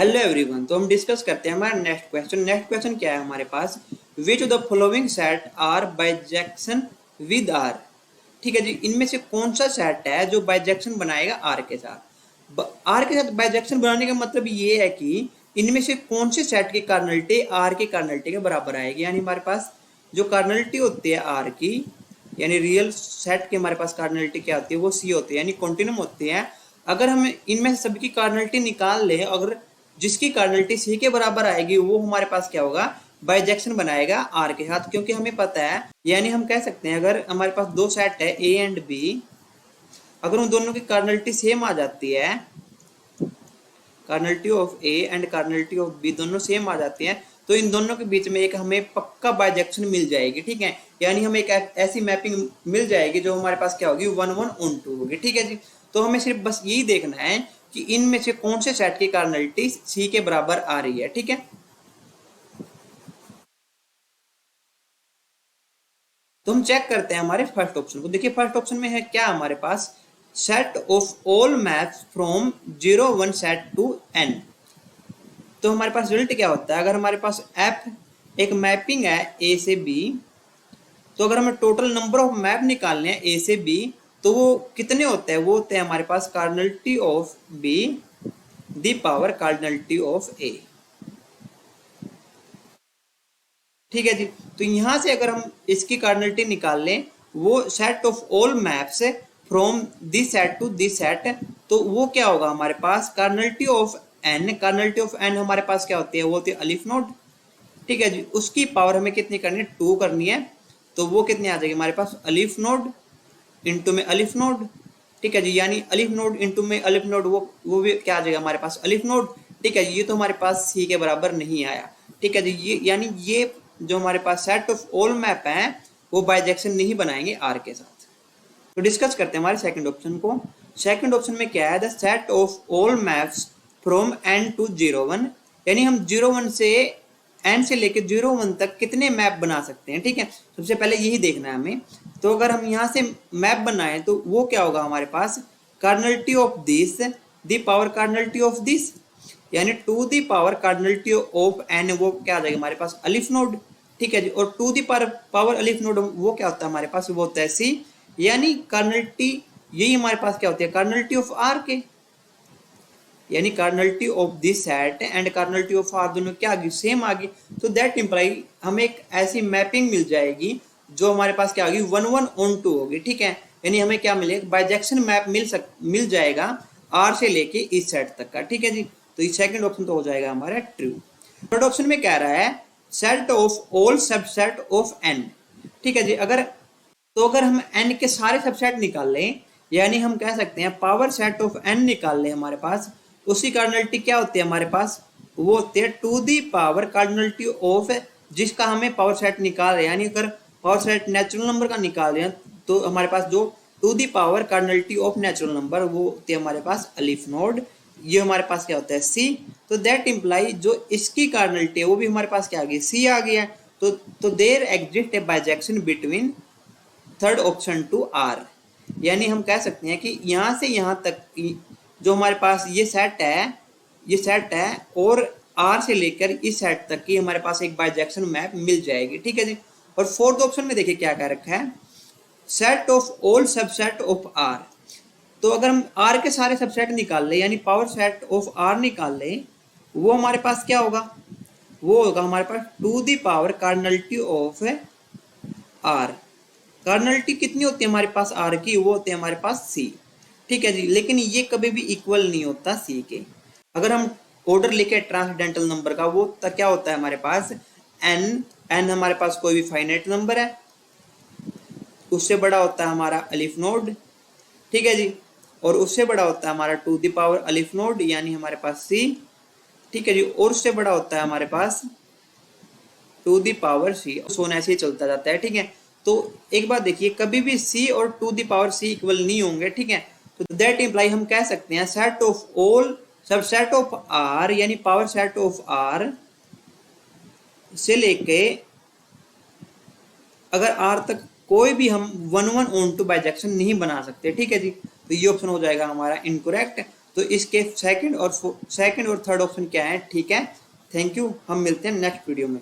Hello everyone. तो हम discuss करते हैं हमारा नेक्स्ट क्वेश्चन। नेक्स्ट क्वेश्चन क्या है हमारे पास, which of the following set are bijection with R. ठीक है जी, इनमें से कौन सा सेट है जो बाइजेक्शन बनाएगा आर के साथ। आर के साथ बाइजेक्शन बनाने का मतलब ये है कि इनमें से कौन से सेट की कार्नलिटी आर के कार्नलिटी के बराबर आएगी। यानी हमारे पास जो कार्नलिटी होती है आर की, यानी रियल सेट की हमारे पास कार्नलिटी क्या होती है, वो सी होती है, यानी कॉन्टिन्यूम होती है। अगर हम इनमें से सभी की कार्नलिटी निकाल लें, अगर जिसकी कार्नलिटी सी के बराबर आएगी वो हमारे पास क्या होगा, बाइजेक्शन बनाएगा आर के साथ। क्योंकि हमें पता है, यानी हम कह सकते हैं अगर हमारे पास दो सेट है ए एंड बी, अगर उन दोनों की कार्नलिटी सेम आ जाती है, cardinality of A and cardinality of B दोनों सेम आ जाती है, तो इन दोनों के बीच में एक हमें पक्का बाइजेक्शन मिल जाएगी। ठीक है, यानी हमें एक ऐसी मैपिंग मिल जाएगी जो हमारे पास क्या होगी, 1 1 on 2 होगी। ठीक है जी, तो हमें सिर्फ बस यही देखना है कि इनमें से कौन से सेट की कार्नलिटी सी के बराबर आ रही है। ठीक है, तो हम चेक करते हैं हमारे फर्स्ट ऑप्शन को। देखिए फर्स्ट ऑप्शन में है क्या हमारे पास, set of all maps from 0 1 set to n। तो हमारे पास रिजल्ट क्या होता है, अगर हमारे पास एफ एक मैपिंग है ए से बी, तो अगर हमें टोटल नंबर ऑफ मैप निकालने हैं ए से बी, तो वो कितने होते हैं, वो होते हैं हमारे पास cardinality of B the power cardinality of A. ठीक है जी, तो यहां से अगर हम इसकी कार्डिनलिटी निकाल लें, वो set of all maps from this set to this set, तो वो क्या होगा हमारे पास, cardinality of N. Cardinality of N हमारे पास क्या होती है, वो होती है अलिफ नोड। ठीक है जी, उसकी पावर हमें कितनी करनी है, 2 करनी है, तो वो कितनी आ जाएगी हमारे पास, अलिफ नोड इंटू में अलिफ नोड। ठीक है जी, यानी अलिफ नोड इंटू में अलिफ नोड, वो भी क्या आ जाएगा हमारे पास, अलिफ नोड। ठीक है, ये तो हमारे पास सी के बराबर नहीं आया। ठीक है जी, ये यानी ये जो हमारे पास सेट ऑफ ऑल मैप है वो बाइजेक्शन नहीं बनाएंगे आर के साथ। तो डिस्कस करते हैं हमारे सेकंड ऑप्शन को। सेकंड ऑप्शन में क्या है, the set of all maps from N to 0 1, यानी हम 0 1 से एन से लेके 0 1 तक कितने मैप बना सकते हैं। ठीक है, सबसे पहले यही देखना है हमें। तो अगर हम यहाँ से मैप बनाए तो वो क्या होगा हमारे पास, cardinality of this the power cardinality of this, यानी two the power cardinality of N, वो क्या आ जाएगा हमारे पास, अलिफ नोड। ठीक है जी, और टू दी पावर अलिफ नोड वो क्या होता है हमारे पास, वो होता है सी। यानी कार्डिनलिटी यही हमारे पास क्या होती है, कार्डिनलिटी ऑफ आर के, यानी cardinality of this set and cardinality of R दोनों क्या आ गई, सेम आ गई। तो दैट इंप्लाई हमें एक ऐसी मैपिंग मिल जाएगी जो हमारे पास क्या होगी, 1 1 on 2 होगी। ठीक है, यानी हमें क्या मिलेगा, बाइजेक्शन मैप मिल जाएगा आर से लेके इस सेट तक का। ठीक है जी, तो ये सेकंड ऑप्शन तो हो जाएगा हमारा ट्रू। थर्ड ऑप्शन में कह रहा है set of all subset of N. ठीक है जी, अगर हम एन के सारे सबसेट निकाल लें, यानी हम कह सकते हैं पावर सेट ऑफ एन निकाल लें हमारे पास, उसकी कार्डिनलिटी क्या होती है हमारे पास, वो होती है two the power cardinality of, जिसका हमें पावर सेट निकाल रहे हैं, यानी अगर पावर सेट नेचुरल नंबर का निकाल रहे हैं तो हमारे पास जो two the power cardinality of natural number वो होती है हमारे पास अलिफ नोड। ये हमारे पास क्या होता है, सी। तो दैट इंप्लाई जो इसकी कार्डिनलिटी है वो भी हमारे पास क्या आ गई, सी आ गया। तो there exist a bijection between third option to R, यानी हम कह सकते हैं कि यहाँ से यहाँ तक जो हमारे पास ये सेट है और आर से लेकर इस सेट तक की हमारे पास एक बाइजेक्शन मैप मिल जाएगी। ठीक है जी, और फोर्थ ऑप्शन में देखिए क्या कह रखा है, set of all subset of R. तो अगर हम आर के सारे सबसेट निकाल ले, यानी पावर सेट ऑफ आर निकाल ले, वो हमारे पास क्या होगा, वो होगा हमारे पास two the power cardinality of R. Cardinality कितनी होती है हमारे पास आर की, वो होते हैं हमारे पास सी। ठीक है जी, लेकिन ये कभी भी इक्वल नहीं होता सी के। अगर हम ऑर्डर लिखे ट्रांसडेंटल नंबर का, वो तक क्या होता है हमारे पास, एन। एन हमारे पास कोई भी फाइनाइट नंबर है, उससे बड़ा होता है हमारा अलिफ नोड। ठीक है जी, और उससे बड़ा होता है हमारा टू दी पावर अलिफ नोड, यानी हमारे पास सी। ठीक है जी, और उससे बड़ा होता है हमारे पास टू दी पावर सी, सोना ऐसे ही चलता जाता है। ठीक है, तो एक बात देखिए, कभी भी सी और two the power C equal नहीं होंगे। ठीक है, तो दैट इंप्लाई हम कह सकते हैं set of all subset of R, यानी पावर सेट ऑफ आर से लेके अगर आर तक कोई भी हम 1 1 on 2 बाइजेक्शन नहीं बना सकते। ठीक है जी, तो ये ऑप्शन हो जाएगा हमारा इनकरेक्ट। तो इसके सेकंड और थर्ड ऑप्शन क्या है? ठीक है, थैंक यू, हम मिलते हैं नेक्स्ट वीडियो में।